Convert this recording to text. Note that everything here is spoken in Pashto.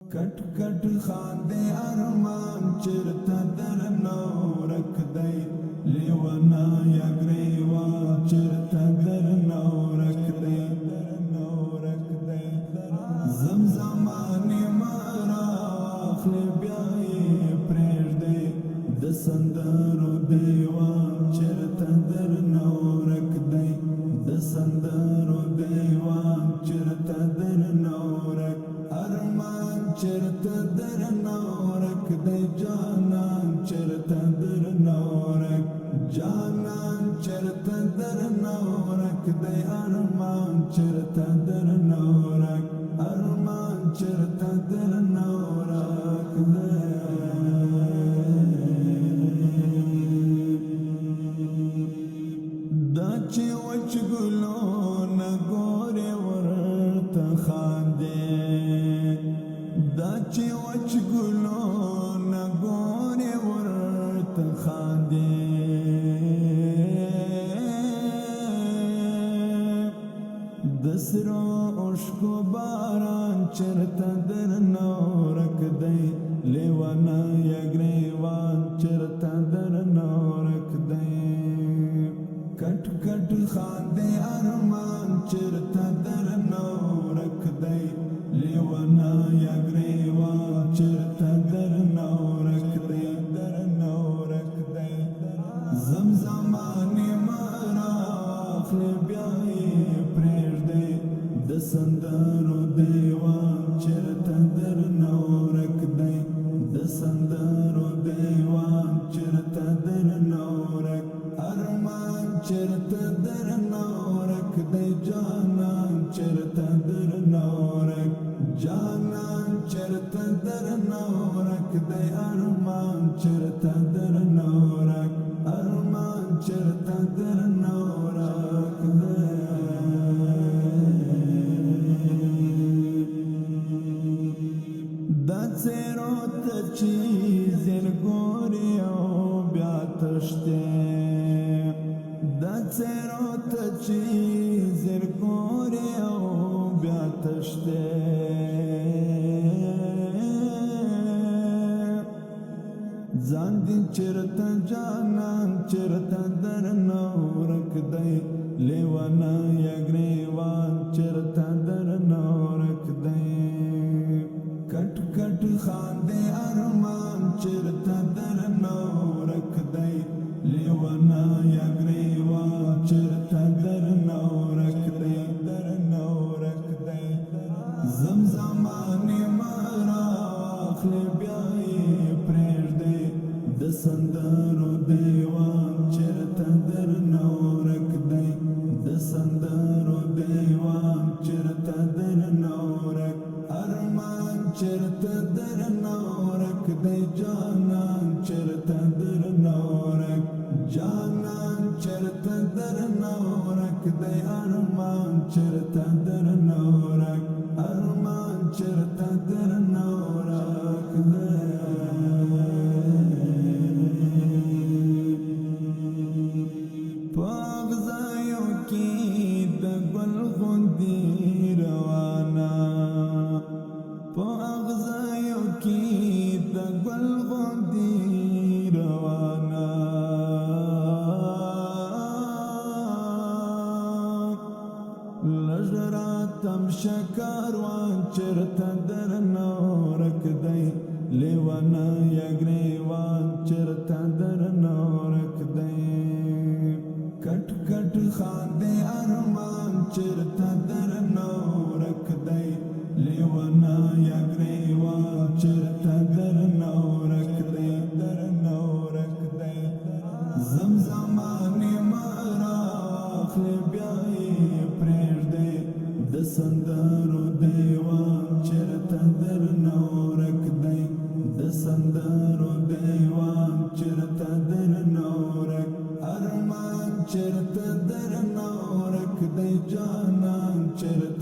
کټ کټ خاندې ارمان چرته درنه ورک دی لیوانه یا ګریوان چرته درنه ورک دی زمزمانې مراخلې بیا یې پرېږدې د سندرو دیوان چرته درنه ورک دی د سندرو دیوان چرته درنه ورک ارمان چرته درنه ورک دی جانان چرته درنه ورک جانان چرته درنه ورک دی ارمان چرته درنه ورک ارمان چرته درنه ورک دی دا چې وچ ګلونه ګورې ورته خاندې دا چې وچ ګلونه ګورې ورته خاندې د سرو اوښکو باران چرته درنه ورک دی لیوانه یا ګریوان چرته درنه ورک دی کټ کټ خاندې ارمان چرته درنه ورک دی لیوانه یا ګریوان چرته درنه ورک دی زمزمانې مراخلې بیا یې پرېږدې د سندرو دیوان چرته درنه ورک دی د سندرو دیوان چرته درنه ورک ارمان چرته درنه ورک دی جانان چرته درنه ورک جانان چرته درنه ورک دی ارمان چرته درنه ورک ارمان چرته درنه ورک دی دا څېرو ته چې ځیر ګورې او بیا تښتې دا څېرو ته چې ځیر ګورې او بیا تښتې ځان دې چرته جانان چرته درنه ورک دی لیوانه یا ګریوان چرته درنه ورک دی کټ کټ خاندې ارمان چرته درنه ورک دی لیوانه یا ګریوان چرته درنه ورک دی زمزمانې مراخلې بیا یې پرېږدې د سندرو دیوان چرته درنه ورک دی د سندرو دیوان چرته درنه ورک ارمان چرته درنه ورک دی جانان چرته درنه ورک جانان چرته درنه ورک دی ارمان چرته درنه ورک ارمان چرته درنه ورک دی پاغزایو کې د ګل غوندې روانه پاغزایو کې د ګل غوندې روانه لږ راتم شه کاروان چرته درنه ورک دی لیوانه یا ګریوان چرته درنه ورک دی کټ کټ خاندې ارمان چرته درنه ورک دی لیوانه یا ګریوان چرته درنه ورک دی زمزمانې مراخلې بیا یې پرېږدې د سندرو دیوان چرته درنه ورک دی د سندرو دیوان چرته درنه ورک ارمان چرته درنه ورک دی جانان چرته